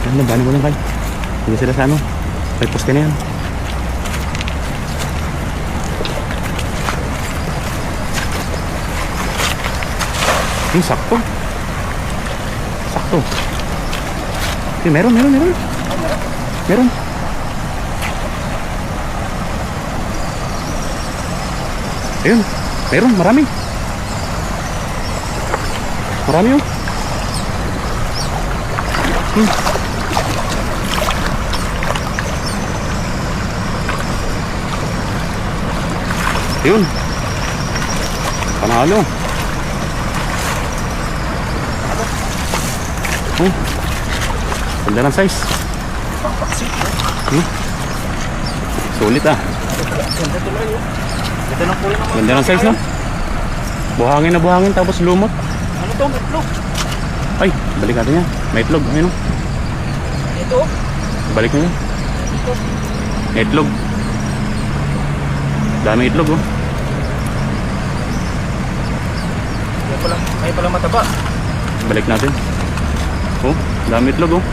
Ano, bani mo lang kayo. Hindi sila sa ano. May poste na yan. Sakto. Sakto. Okay, meron. Meron. Ayun. Meron, marami. Marami yun. Ayun. Panalo. Ganda ng size. Sulit ah. Ganda ng size, no? Buhangin na buhangin tapos lumot. Ano to? Itlog. Ay, balik natin yan. May itlog. Ayun, no? Ito? Balik nyo yan. Itlog. Dami itlog, oh. May pala mataba. Balik natin. Oh, dami itlog, oh.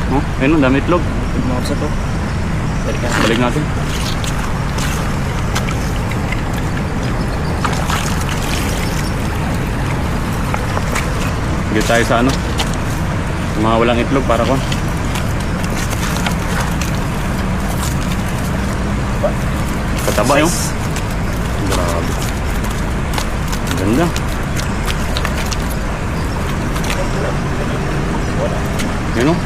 Oh, ayun, oh, dami itlog. Tignan ko sa to. Balik natin. Sige tayo sa ano, mga walang itlog para ko. Kataba yun. Grabe. Ganda. Yun, oh.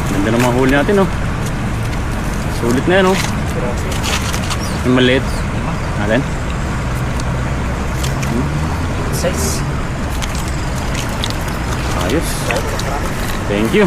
Ganda ng mga huli natin, oh. Sulit na yan, oh. Yung maliit. Alin? Size. Ayos. Thank you.